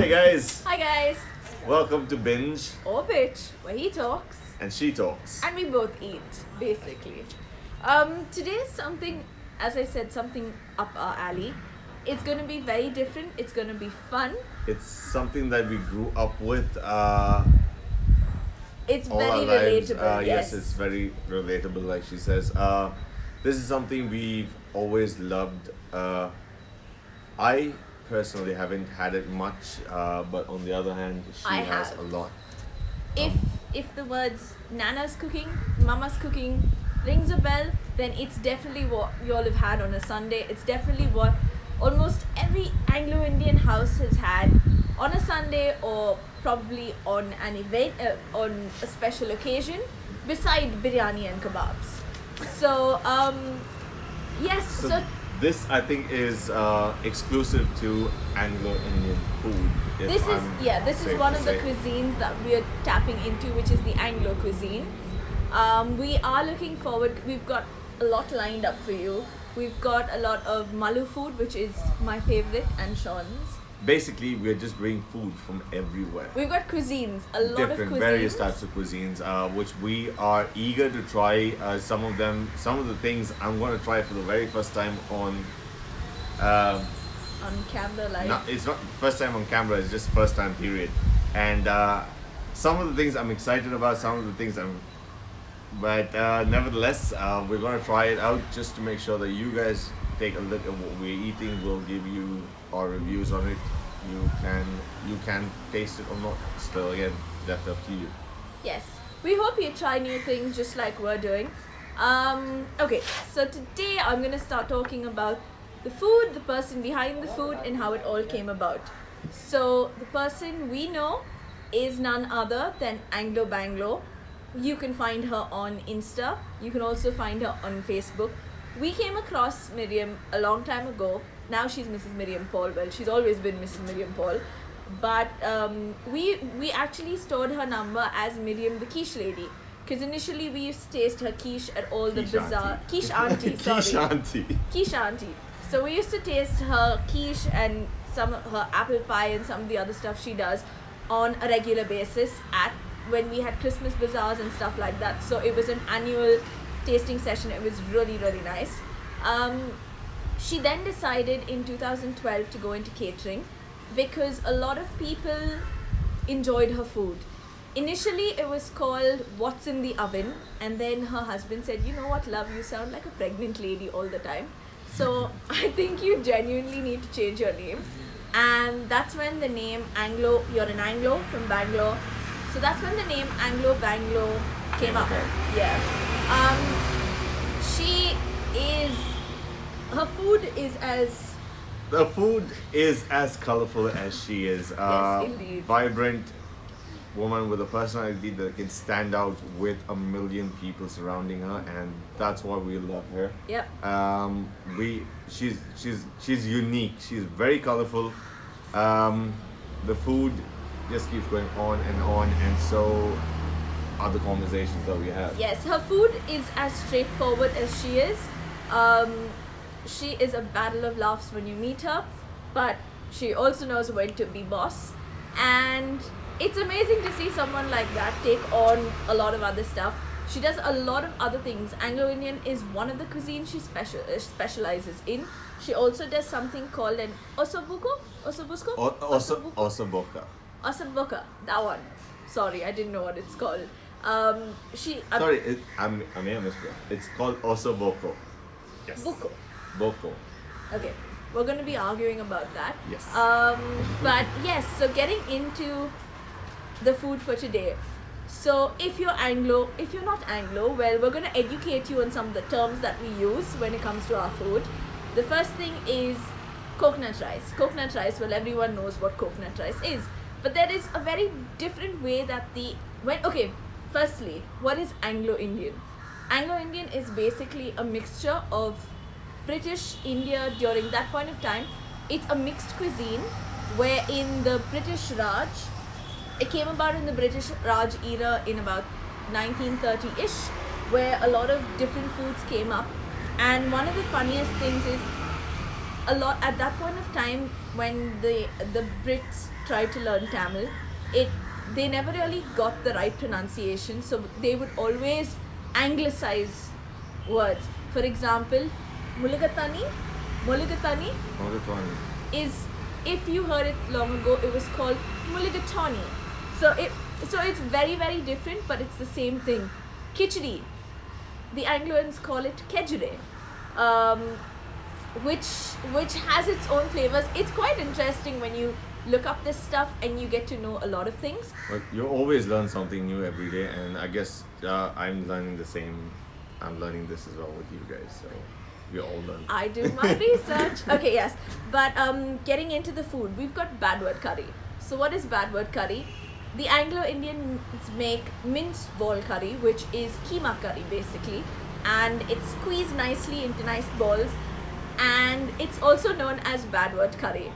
Hi guys, Hi guys, welcome to Binge or Bitch, where he talks and She Talks. and we both eat, basically. Today is something, as I said, something up our alley. It's gonna be very different. It's gonna be fun. It's something that we grew up with It's all very our lives. relatable. Yes, it's very relatable, like she says. This is something we've always loved. I personally haven't had it much, but on the other hand, she I has have. a lot. If if the words Nana's cooking, Mama's cooking rings a bell, then it's definitely what you all have had on a Sunday. It's definitely what almost every Anglo-Indian house has had on a Sunday, or probably on an event, on a special occasion, beside biryani and kebabs. So yes, So this, I think, is exclusive to Anglo-Indian food. if this is I'm this is safe one to of the say. cuisines that we are tapping into, which is the Anglo cuisine. We are looking forward. We've got a lot lined up for you. We've got a lot of Malu food, which is my favorite, and Sean's. Basically, we're just bringing food from everywhere. We've got cuisines, a lot Different, of cuisines. various types of cuisines, which we are eager to try. Some of the things I'm going to try for the very first time on. On camera live. No, it's not first time on camera. It's just first time period. And some of the things I'm excited about. Some of the things but nevertheless, we're going to try it out just to make sure that you guys take a look at what we're eating. We'll give you our reviews on it. You can taste it or not. Still, again, that's up to you. Yes. We hope you try new things just like we're doing. Okay, so today I'm going to start talking about the food, the person behind the food, and how it all came about. So, the person we know is none other than AngloBanglo. You can find her on Insta. You can also find her on Facebook. We came across Miriam a long time ago. Now she's Mrs. Miriam Paul. Well, she's always been Mrs. Miriam Paul. But we actually stored her number as Miriam the quiche lady. Because initially we used to taste her quiche at all the Quiche bazaar. auntie. Quiche auntie, sorry. Quiche auntie. Quiche auntie. So we used to taste her quiche and some of her apple pie and some of the other stuff she does on a regular basis at when we had Christmas bazaars and stuff like that. So it was an annual tasting session. It was really, really nice. She then decided in 2012 to go into catering because a lot of people enjoyed her food. Initially, it was called What's in the Oven, and then her husband said, "You know what, love, you sound like a pregnant lady all the time. So I think you genuinely need to change your name." And that's when the name Anglo, you're an Anglo from Bangalore. So that's when the name AngloBanglo came up. Yeah. Her food is as The food is as colorful as she is. Yes, indeed. Vibrant woman with a personality that can stand out with a million people surrounding her, and that's why we love her. Yep. She's unique. She's very colorful. The food just keeps going on, and so are the conversations that we have. Yes, her food is as straightforward as she is. She is a battle of laughs when you meet her, but she also knows when to be boss. And it's amazing to see someone like that take on a lot of other stuff. She does a lot of other things. Anglo-Indian is one of the cuisines she specializes in. She also does something called an osobuco? Osobusko? Osoboka. Osoboka, that one. Sorry, I didn't know what it's called. Sorry, I may have missed it. It's called osoboko. Yes. Buko. Boko. Okay, we're going to be arguing about that. Yes. But yes, so getting into the food for today. So if you're Anglo, if you're not Anglo, well, we're going to educate you on some of the terms that we use when it comes to our food. The first thing is coconut rice. Coconut rice, well, everyone knows what coconut rice is. But there is a very different way that firstly, what is Anglo-Indian? Anglo-Indian is basically a mixture of British India during that point of time. It's a mixed cuisine where in the British Raj, it came about in the British Raj era in about 1930-ish, where a lot of different foods came up. And one of the funniest things is a lot at that point of time when the Brits tried to learn Tamil, they never really got the right pronunciation, so they would always anglicize words. For example, Muligatani, Muligatani is, if you heard it long ago, it was called Mulligatawny. So it's very very different, but it's the same thing. Khichdi, the Angloans call it kejre, which has its own flavors. It's quite interesting when you look up this stuff and you get to know a lot of things. But you always learn something new every day, and I guess I'm learning the same. I'm learning this as well with you guys, so we all learn. I do my research. Okay, yes. But getting into the food, we've got bad word curry. So what is bad word curry? The Anglo-Indians make minced ball curry, which is keema curry basically, and it's squeezed nicely into nice balls, and it's also known as bad word curry.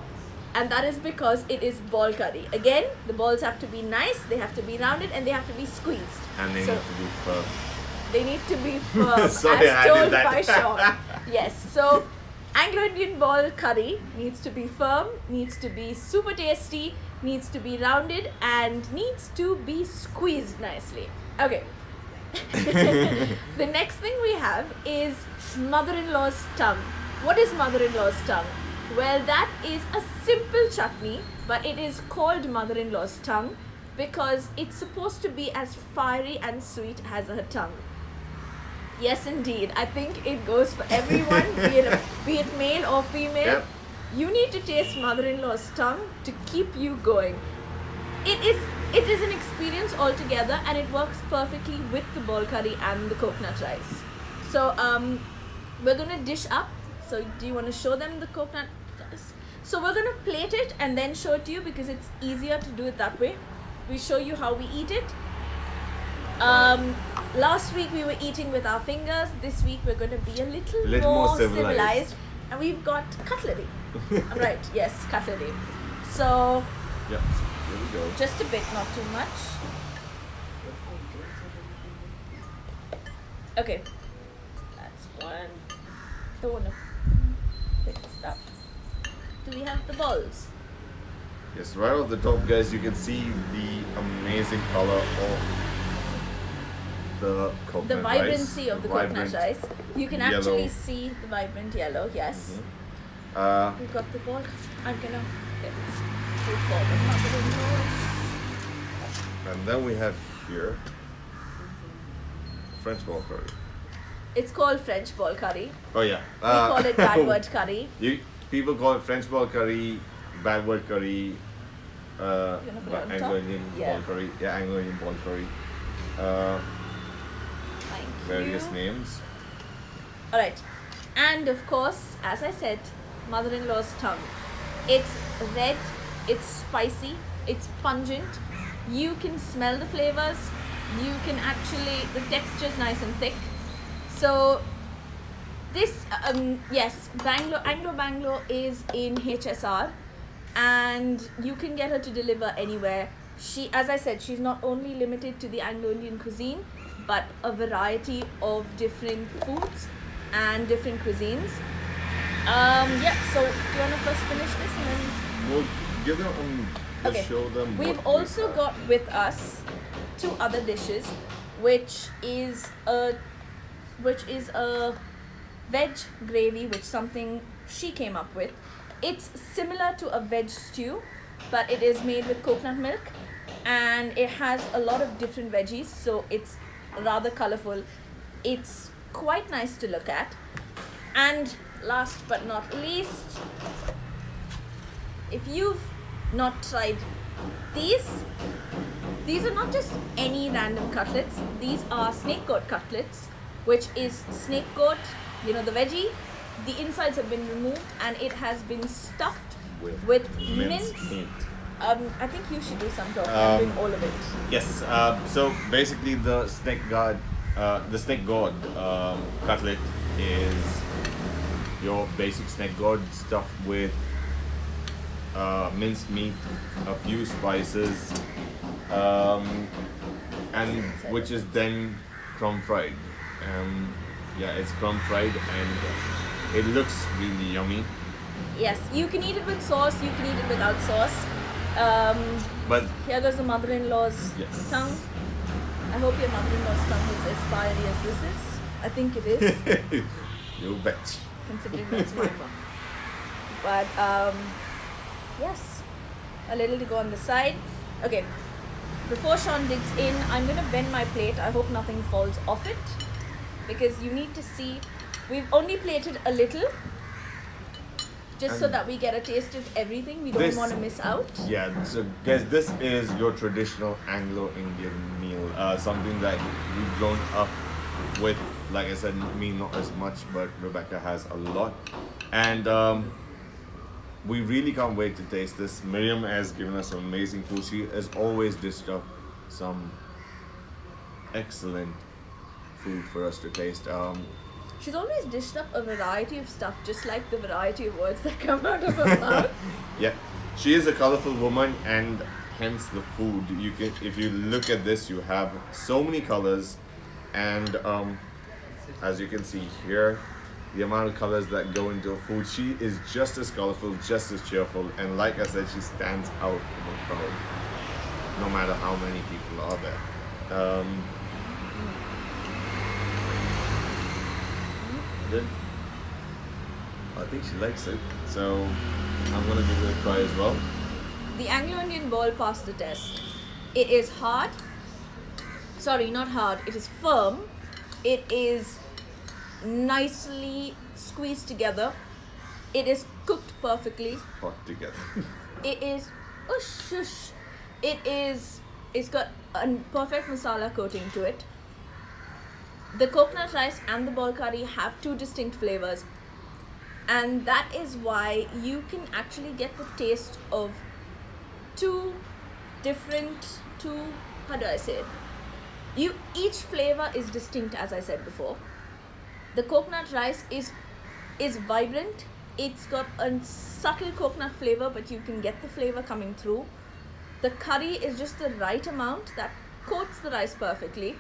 And that is because it is ball curry. Again, the balls have to be nice, they have to be rounded, and they have to be squeezed. And they need to be firm. They need to be firm, Sorry, as I did told that. by Sean. Yes, so Anglo-Indian ball curry needs to be firm, needs to be super tasty, needs to be rounded, and needs to be squeezed nicely. Okay. The next thing we have is mother-in-law's tongue. What is mother-in-law's tongue? Well, that is a simple chutney, but it is called mother-in-law's tongue because it's supposed to be as fiery and sweet as her tongue. Yes, indeed. I think it goes for everyone, be it male or female. Yep. You need to taste mother-in-law's tongue to keep you going. It is an experience altogether, and it works perfectly with the ball curry and the coconut rice. So we're gonna dish up. So do you want to show them the coconut rice? So we're gonna plate it and then show it to you because it's easier to do it that way. We show you how we eat it. Last week we were eating with our fingers. This week we're going to be a little more civilized, and we've got cutlery. Right? Yes, cutlery. So Yep. Here we go. just a bit, not too much. Okay, that's one. Don't wanna pick stuff. Do we have the balls? Yes, right off the top, guys, you can see the amazing color of the coconut The rice. vibrancy of the coconut rice. You can yellow. actually see the vibrant yellow. Yes. We've got the ball. I'm gonna get food forward. And then we have here French ball curry. It's called French ball curry. Oh yeah. We call it bad word curry. People call it French ball curry, bad word curry, Gonna put it on top? Anglo-Indian Yeah. ball curry. Yeah, Anglo-Indian ball curry. Thank Various you. names. Alright. And of course, as I said, mother-in-law's tongue. It's red, it's spicy, it's pungent. You can smell the flavors. You can actually, the texture is nice and thick. So this, yes, AngloBanglo is in HSR, and you can get her to deliver anywhere. She, as I said, she's not only limited to the Anglo-Indian cuisine, but a variety of different foods and different cuisines. Yeah, so do you want to first finish this and then... We'll give them Okay. show them. We've what we also have. got with us two other dishes, which is a veg gravy, which something she came up with. It's similar to a veg stew, but it is made with coconut milk, and it has a lot of different veggies, so it's rather colorful. It's quite nice to look at. And last but not least, if you've not tried these are not just any random cutlets. These are snake goat cutlets, which is snake goat, you know, the veggie. The insides have been removed and it has been stuffed with minced meat. I think you should do some talk. I'm doing all of it. Yes. So basically, the snake gourd cutlet is your basic snake gourd stuffed with minced meat, a few spices, and which is then crumb fried. Yeah, it's crumb fried and it looks really yummy. Yes, you can eat it with sauce, you can eat it without sauce. But Here goes the mother-in-law's Yes. tongue. I hope your mother-in-law's tongue is as fiery as this is. I think it is, you bet. considering that's my mom. But yes, a little to go on the side. Okay, before Sean digs in, I'm gonna bend my plate. I hope nothing falls off it, because you need to see. We've only plated a little, just so And that we get a taste of everything. We don't this- want to miss out. Yeah, so guys, this is your traditional Anglo-Indian meal. Something that we've grown up with. Like I said, me not as much, but Rebecca has a lot. And we really can't wait to taste this. Miriam has given us some amazing food. She has always dished up some excellent food for us to taste. She's always dished up a variety of stuff, just like the variety of words that come out of her mouth. Yeah, she is a colorful woman, and hence the food. You can, if you look at this, you have so many colors, and as you can see here, the amount of colors that go into her food. She is just as colorful, just as cheerful, and like I said, she stands out from the crowd, no matter how many people are there. Good. I think she likes it, so I'm gonna give it a try as well. The Anglo-Indian ball passed the test. It is hard. Sorry, not hard. It is firm. It is nicely squeezed together. It is cooked perfectly. Put together. It is oh shush. It's got a perfect masala coating to it. The coconut rice and the ball curry have two distinct flavors, and that is why you can actually get the taste of two how do I say it? Each flavor is distinct, as I said before. The coconut rice is vibrant. It's got a subtle coconut flavor, but you can get the flavor coming through. The curry is just the right amount that coats the rice perfectly.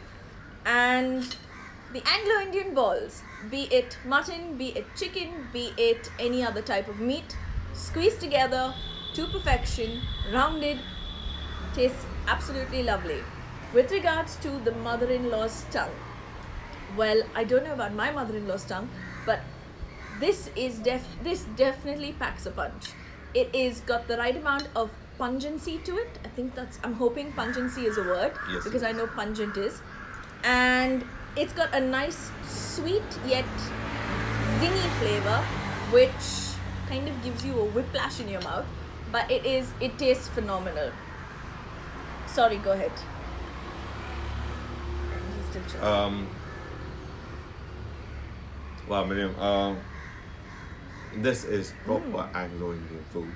And the Anglo-Indian balls, be it mutton, be it chicken, be it any other type of meat, squeezed together to perfection, rounded, tastes absolutely lovely. With regards to the mother-in-law's tongue, well, I don't know about my mother-in-law's tongue, but this definitely packs a punch. It is got the right amount of pungency to it. I'm hoping pungency is a word, Yes, because it I know pungent is. And it's got a nice sweet yet zingy flavor, which kind of gives you a whiplash in your mouth, but it tastes phenomenal. Sorry, go ahead. He's still chewing. Wow, Miriam. This is proper Anglo-Indian food.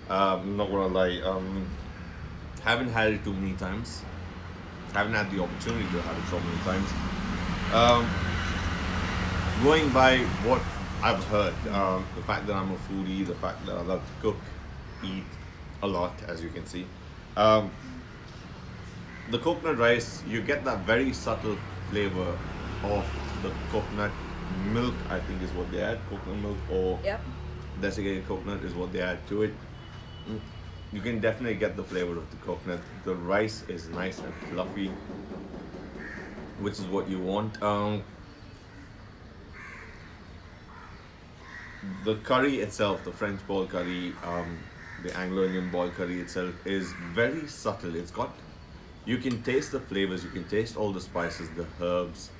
I'm not gonna lie. Haven't had it too many times. Haven't had the opportunity to have it so many times. Going by what I've heard, the fact that I'm a foodie, the fact that I love to cook, eat a lot, as you can see. The coconut rice, you get that very subtle flavor of the coconut milk, I think is what they add. Coconut milk or Yep. desiccated coconut is what they add to it. You can definitely get the flavor of the coconut. The rice is nice and fluffy, which is what you want. The curry itself, the French ball curry, the Anglo-Indian ball curry itself is very subtle. It's got, you can taste the flavors, you can taste all the spices, the herbs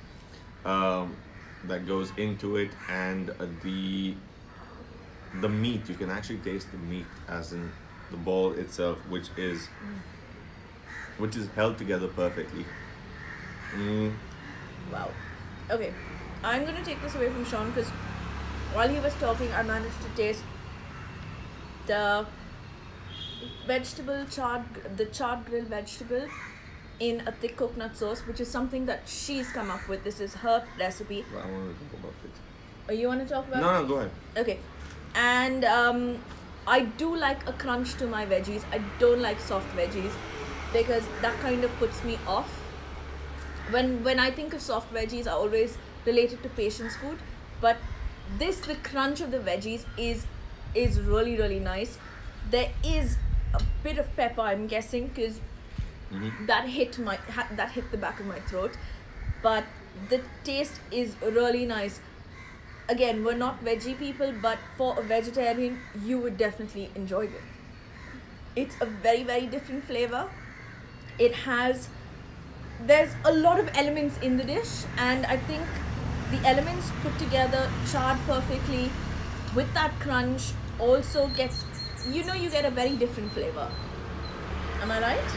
that goes into it, and the meat. You can actually taste the meat, as in the ball itself, which is held together perfectly. Wow. Okay, I'm gonna take this away from Sean, because while he was talking, I managed to taste the charred grilled vegetable in a thick coconut sauce, which is something that she's come up with. This is her recipe. Well, I want to talk about it. Oh, you want to talk about it? No, go ahead. Okay. And I do like a crunch to my veggies. I don't like soft veggies, because that kind of puts me off. When I think of soft veggies, I always relate it to patient's food. But the crunch of the veggies is is really, really nice. There is a bit of pepper, I'm guessing, because that hit the back of my throat. But the taste is really nice. Again, we're not veggie people, but for a vegetarian, you would definitely enjoy it. It's a very, very different flavor. It has, there's a lot of elements in the dish, and I think the elements put together, charred perfectly, with that crunch, also gets, you get a very different flavor. Am I right?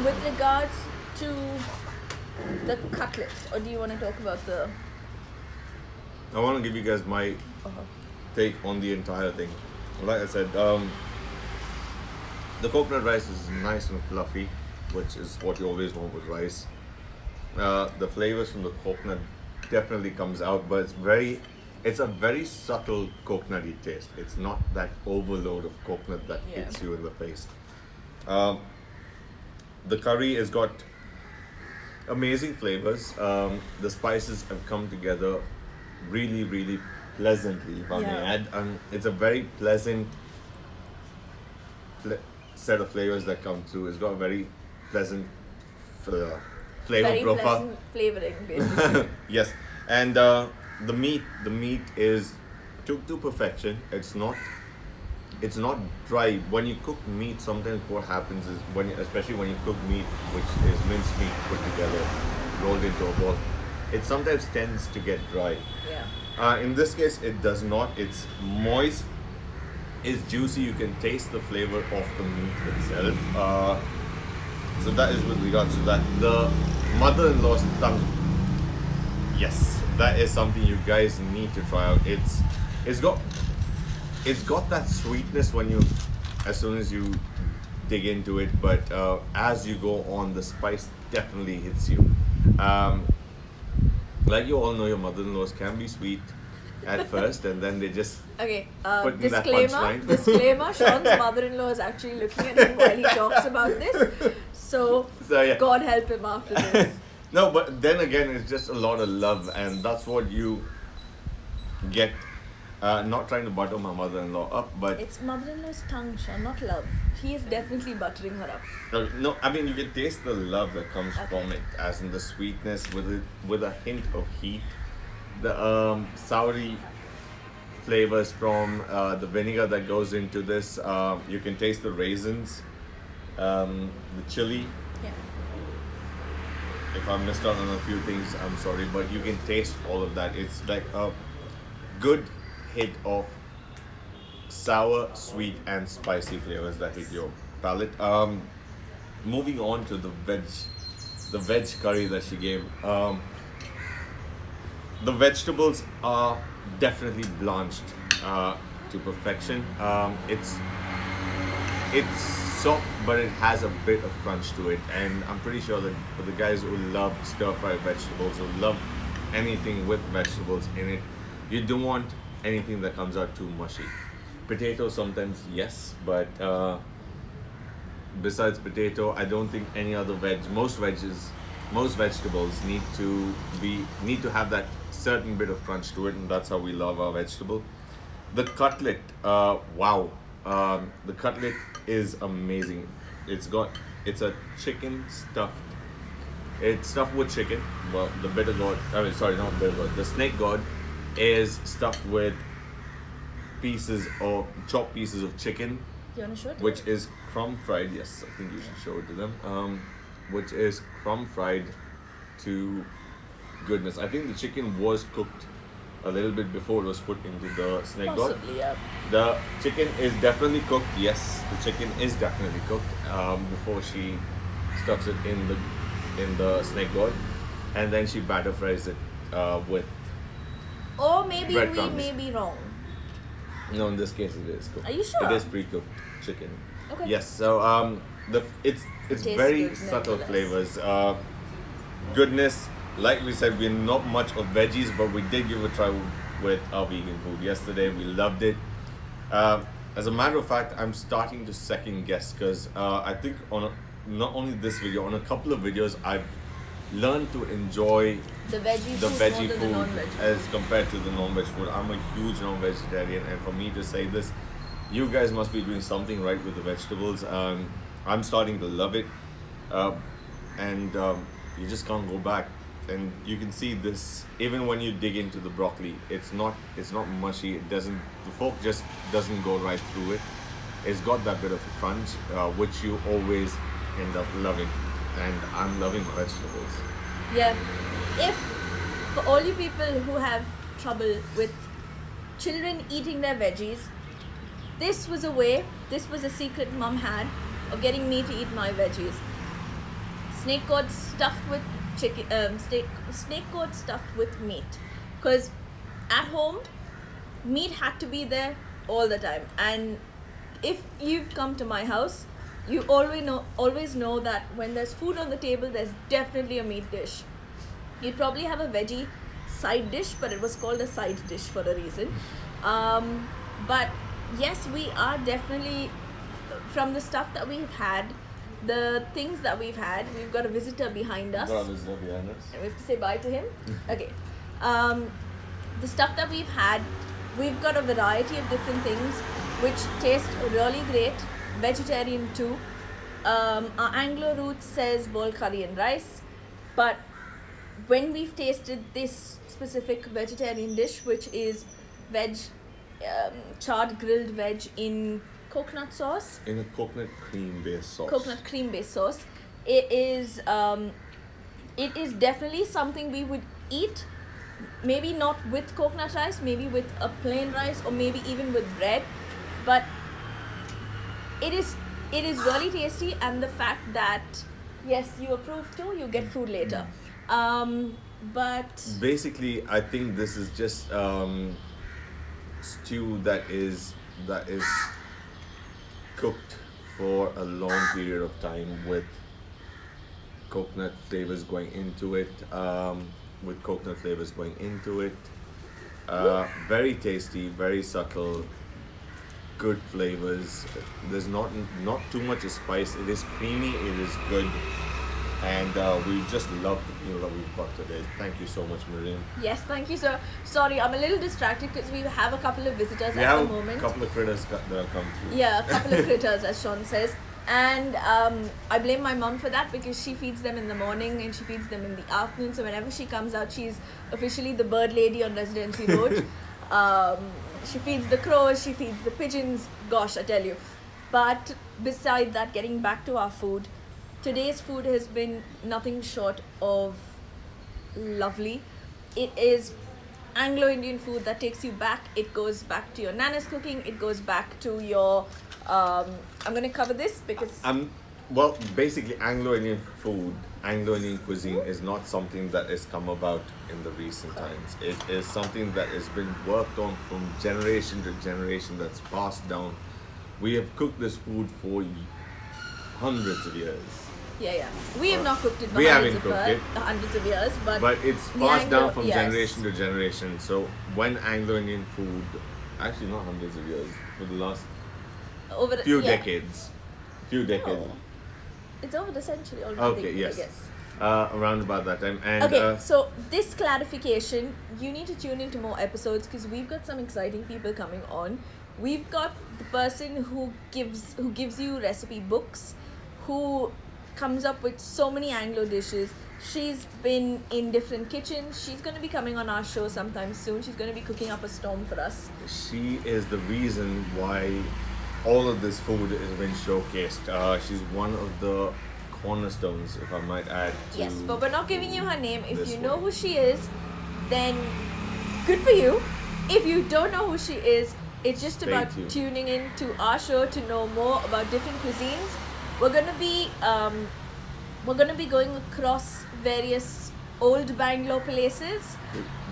With regards to the cutlet, or do you want to talk about the? I want to give you guys my take on the entire thing. Like I said, the coconut rice is nice and fluffy, which is what you always want with rice. The flavors from the coconut definitely comes out, but it's a very subtle coconutty taste. It's not that overload of coconut that hits you in the face. The curry has got amazing flavors. The spices have come together really, really pleasantly, if I may add. It's a very pleasant set of flavors that come through. It's got a very pleasant flavor Very profile. pleasant flavoring, basically. Yes, and the meat is to perfection. It's not dry. When you cook meat, sometimes what happens is especially when you cook meat, which is minced meat put together, rolled into a ball, it sometimes tends to get dry. Yeah. In this case, it does not. It's moist, it's juicy. You can taste the flavor of the meat itself. So that is with regards to that. The mother-in-law's tongue. Yes, that is something you guys need to try out. It's got that sweetness as soon as you dig into it, but as you go on, the spice definitely hits you. Like you all know, your mother-in-laws can be sweet at first, and then they just Okay, put in that disclaimer, punchline. disclaimer, Sean's mother-in-law is actually looking at him while he talks about this. So yeah. God help him after this. No, but then again, it's just a lot of love, and that's what you get. Not trying to butter my mother-in-law up, but It's mother-in-law's tongue, Sean, not love. He is definitely buttering her up. no, I mean you can taste the love that comes from it, as in the sweetness with a hint of heat, the soury flavors from the vinegar that goes into this. You can taste the raisins, the chili. Yeah. If I missed out on a few things, I'm sorry, but you can taste all of that. It's like a good hit of sour, sweet, and spicy flavors that hit your palate. Moving on to the veg curry that she gave. The vegetables are definitely blanched to perfection. It's soft, but it has a bit of crunch to it, and I'm pretty sure that for the guys who love stir-fried vegetables, who love anything with vegetables in it, you don't want anything that comes out too mushy. Potatoes sometimes, yes, but besides potato, I don't think any other most vegetables need to have that certain bit of crunch to it, and that's how we love our vegetable. The cutlet, wow, the cutlet is amazing. It's a chicken stuffed. It's stuffed with chicken. Well, the bitter gourd. I mean, sorry, not bitter gourd. The snake gourd is stuffed with chopped pieces of chicken, You want to show it? which is crumb fried. Yes, I think you should show it to them. Which is crumb fried to goodness. I think the chicken was cooked a little bit before it was put into the snake gourd. Possibly, yeah. The chicken is definitely cooked. Yes, the chicken is definitely cooked before she stuffs it in the snake gourd, and then she batter fries it with. Or maybe Breadcrumbs. we may be wrong. No, in this case it is cooked. Are you sure? It is pre-cooked chicken. Okay. Yes. So it's Tastes very good, subtle nevertheless. flavors. Goodness. Like we said, we're not much of veggies, but we did give it a try with our vegan food yesterday. We loved it. As a matter of fact, I'm starting to second guess because I think not only this video, on a couple of videos, I've learned to enjoy The veggie the food veggie more than the food non-veg. as compared to the non-veg food. I'm a huge non-vegetarian, and for me to say this, you guys must be doing something right with the vegetables. I'm starting to love it, uh, and you just can't go back. And you can see this even when you dig into the broccoli. It's not mushy. It doesn't. The fork just doesn't go right through it. It's got that bit of a crunch, which you always end up loving, and I'm loving vegetables. Yeah. If for all you people who have trouble with children eating their veggies, this was a secret mum had of getting me to eat my veggies. Snake cord stuffed with chicken, snake cord stuffed with meat. Because at home, meat had to be there all the time. And if you've come to my house, you always know that when there's food on the table, there's definitely a meat dish. You'd probably have a veggie side dish, but it was called a side dish for a reason. But yes, we are definitely, from the stuff that we've had, the things that we've had, we've got a visitor behind us. Got a visitor behind us. And we have to say bye to him. Okay. The stuff that we've had, we've got a variety of different things which taste really great. Vegetarian too. Our Anglo root says boil curry and rice, but when we've tasted this specific vegetarian dish, which is charred grilled veg in coconut sauce, In a coconut cream based sauce. coconut cream based sauce, it is definitely something we would eat. Maybe not with coconut rice, maybe with a plain rice, or maybe even with bread, but it is really tasty. And the fact that yes, you approve too, you get food later. But Basically, I think this is just stew that is cooked for a long period of time with coconut flavors going into it. Very tasty, very subtle, good flavors. There's not too much spice. It is creamy. It is good. And we just love the meal that we've got today. Thank you so much, Miriam. yes, thank you, sir. Sorry, I'm a little distracted because we have a couple of visitors We at have the moment. a couple of critters that have come through. Yeah, a couple of critters, as Sean says. And I blame my mom for that because she feeds them in the morning and she feeds them in the afternoon. So whenever she comes out, she's officially the bird lady on Residency Road. She feeds the crows, she feeds the pigeons. Gosh, I tell you. But beside that, getting back to our food, today's food has been nothing short of lovely. It is Anglo-Indian food that takes you back. It goes back to your nana's cooking. It goes back to your... I'm going to cover this because... Well, basically, Anglo-Indian food, Anglo-Indian cuisine is not something that has come about in the recent times. It is something that has been worked on from generation to generation, that's passed down. We have cooked this food for hundreds of years. Yeah. We have not cooked it for We hundreds haven't cooked it. hundreds of years, But it's the passed down Anglo- from yes. generation to generation. So when Anglo-Indian food, actually not hundreds of years, for the last over the, few yeah. decades. No. It's over the century already. Okay, I yes. guess. Around about that time. And Okay, so this clarification, you need to tune into more episodes because we've got some exciting people coming on. We've got the person who gives you recipe books, who comes up with so many Anglo dishes. She's been in different kitchens. She's going to be coming on our show sometime soon. She's going to be cooking up a storm for us. she is the reason why all of this food has been showcased. She's one of the cornerstones, if I might add. Yes, but we're not giving you her name. If this you know one. who she is, then good for you. If you don't know who she is, it's just Stay about tuned. tuning in to our show to know more about different cuisines. We're gonna be going across various old Banglo places.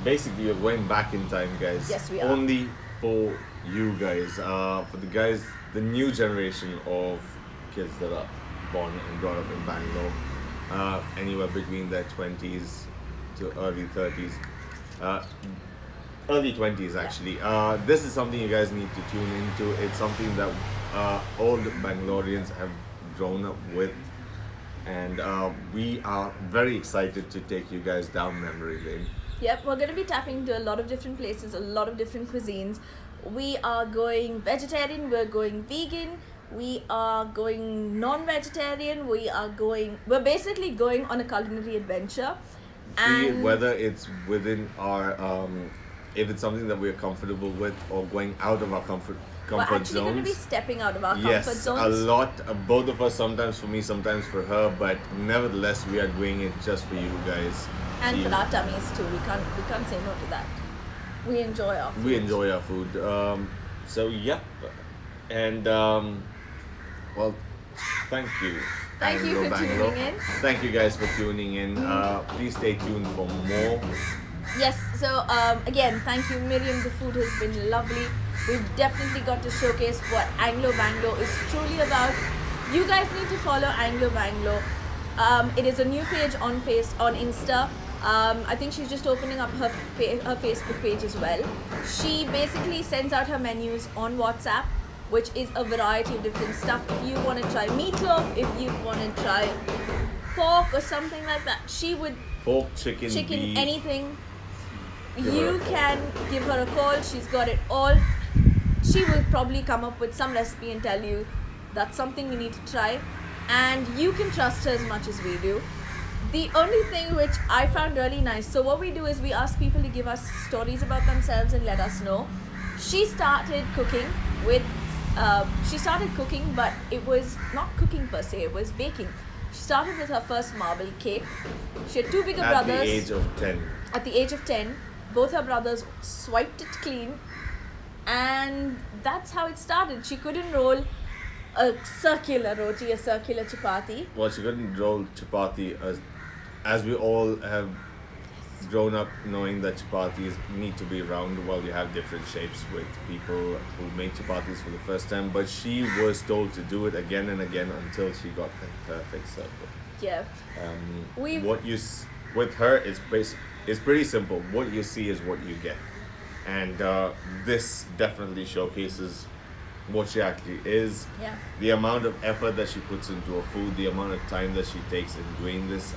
Basically, you're going back in time, guys. Yes, we are. Only for you guys. For the guys, the new generation of kids that are born and brought up in Bangalore, anywhere between their 20s to early 30s. Early 20s, actually. This is something you guys need to tune into. It's something that old Bangaloreans have grown up with. and we are very excited to take you guys down memory lane. Yep, we're going to be tapping into a lot of different places, a lot of different cuisines. We are going vegetarian, we're going vegan, we are going non-vegetarian, we're basically going on a culinary adventure. Be it And whether it's within our, if it's something that we're comfortable with, or going out of our we're comfort actually going to be zones. stepping out of our Yes, comfort a zones. lot. Both of us, sometimes for me, sometimes for her, but nevertheless, we are doing it just for you guys. And You- for our tummies too. We can't say no to that. We enjoy our food. we enjoy our food. So yep, and well, thank you. Thank you for AngloBanglo. tuning in. Thank you guys for tuning in. Please stay tuned for more. Yes, so again, thank you, Miriam. The food has been lovely. We've definitely got to showcase what AngloBanglo is truly about. You guys need to follow AngloBanglo. It is a new page on Insta. I think she's just opening up her Facebook page as well. She basically sends out her menus on WhatsApp, which is a variety of different stuff. If you want to try meatloaf, if you want to try pork or something like that, she would Pork, chicken, beef. anything. Give her You a call. can give her a call. She's got it all. She will probably come up with some recipe and tell you that's something you need to try, and you can trust her as much as we do. The only thing which I found really nice, so what we do is we ask people to give us stories about themselves and let us know. She started cooking but it was not cooking per se, it was baking. She started with her first marble cake. She had two bigger At brothers. the age of 10. At the age of 10, both her brothers swiped it clean, and that's how it started. She couldn't roll a circular roti, a circular chapati. Well, she couldn't roll chapati, as we all have grown up knowing that chapatis need to be round. Well, you have different shapes with people who make chapatis for the first time, but she was told to do it again and again until she got the perfect circle. Yeah. We've- With her, it's pretty simple. What you see is what you get, and this definitely showcases what she actually is. Yeah. The amount of effort that she puts into her food, the amount of time that she takes in doing this.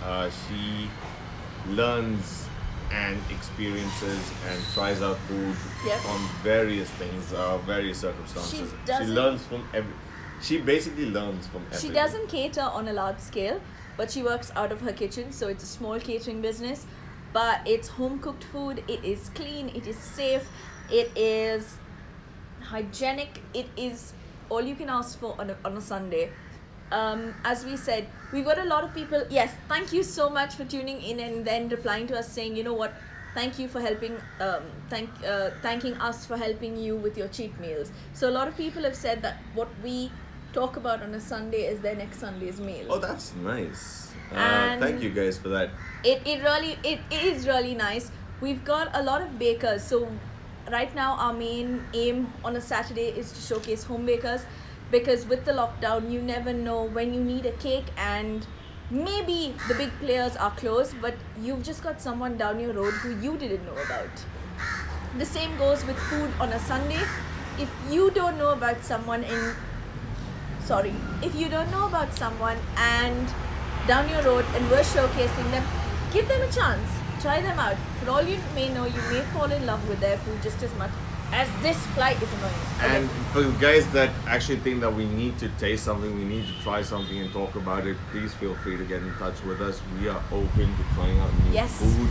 She learns and experiences and tries out food Yep. on various things, various circumstances. She doesn't- learns from She basically learns from everything. She doesn't cater on a large scale, but she works out of her kitchen, so it's a small catering business. But it's home cooked food, it is clean, it is safe, it is hygienic, it is all you can ask for on a Sunday. As we said, we've got a lot of people. Yes, thank you so much for tuning in and then replying to us saying, you know what, thank you for helping, thanking us for helping you with your cheat meals. So a lot of people have said that what we talk about on a Sunday is their next Sunday's meal. Oh, that's nice. And- Thank you guys for that. It is really nice. We've got a lot of bakers, so right now our main aim on a Saturday is to showcase home bakers, because with the lockdown you never know when you need a cake, and maybe the big players are closed, but you've just got someone down your road who you didn't know about. The same goes with food on a Sunday. If you don't know about someone and down your road and we're showcasing them, give them a chance, try them out. For all you may know, you may fall in love with their food just as much as this flight is annoying. Okay. And for the guys that actually think that we need to taste something, we need to try something and talk about it, please feel free to get in touch with us. We are open to trying out new Yes. food.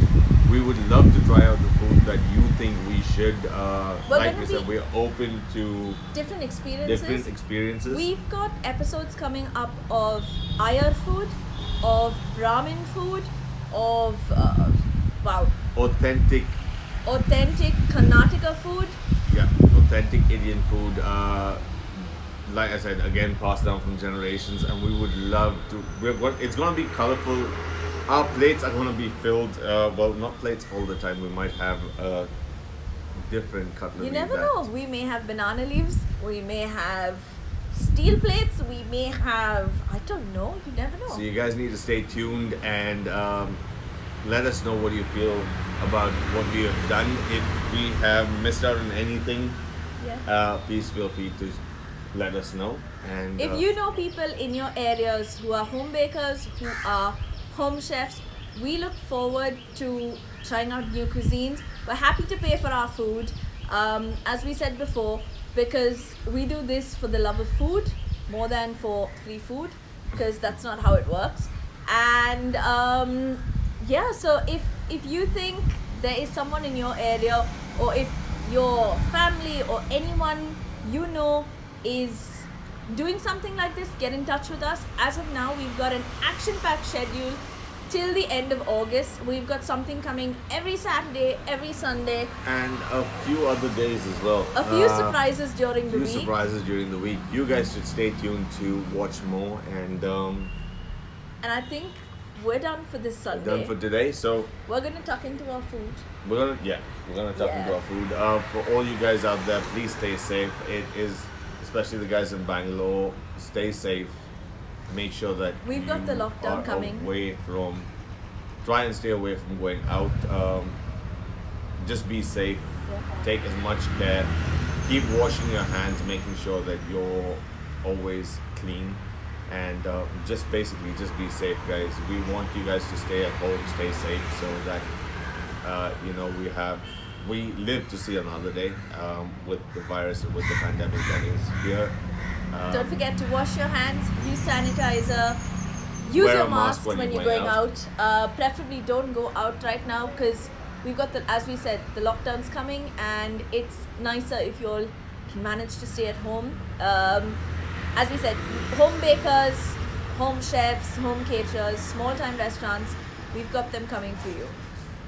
We would love to try out the food that you think we should. Like gonna we said, be- we're open to Different experiences. different experiences. We've got episodes coming up of Iyer food, of Brahmin food, of Authentic, Karnataka food. yeah, authentic Indian food. Like I said, again, passed down from generations, and we would love to. It's gonna be colorful. Our plates are gonna be filled. Well, not plates all the time. We might have different cutlery. You never that- know. We may have banana leaves. We may have steel plates. We may have, I don't know. You never know. So you guys need to stay tuned and let us know what you feel about what we have done. If we have missed out on anything, Yeah. please feel free to let us know. And If you know people in your areas who are home bakers, who are home chefs, we look forward to trying out new cuisines. We're happy to pay for our food, as we said before, because we do this for the love of food more than for free food, because that's not how it works. And yeah, so if you think there is someone in your area, or if your family or anyone you know is doing something like this, get in touch with us. As of now, we've got an action-packed schedule till the end of August. We've got something coming every Saturday, every Sunday, and a few other days as well. a few surprises during the Few week. surprises during the week. You guys should stay tuned to watch more. And And I think we're done for this Sunday. done for today. So We're gonna tuck into our food. we're gonna talk into Yeah. our food. For all you guys out there, please stay safe. It is, especially the guys in Bangalore, stay safe. Make sure that We've got the you lockdown are coming. away from. Try and stay away from going out. Just be safe. Take as much care. Keep washing your hands, making sure that you're always clean. And just basically just be safe, guys. We want you guys to stay at home, stay safe, so that we live to see another day with the virus, with the pandemic that is here. Don't forget to wash your hands, use sanitizer, use Wear your a mask mask when when you're you're going going out. Preferably don't go out right now, because we've got as we said, the lockdown's coming, and it's nicer if you all can manage to stay at home. As we said, home bakers, home chefs, home caterers, small time restaurants, we've got them coming for you.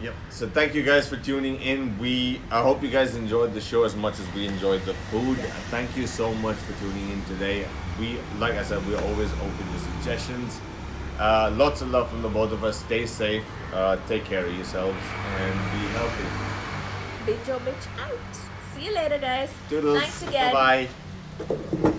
Yep. So thank you guys for tuning in. I hope you guys enjoyed the show as much as we enjoyed the food. Thank you so much for tuning in today. Like I said, we're always open to suggestions. Lots of love from the both of us. Stay safe. Take care of yourselves and be healthy. Binge or bitch out. See you later, guys. Toodles. Thanks again. Bye bye.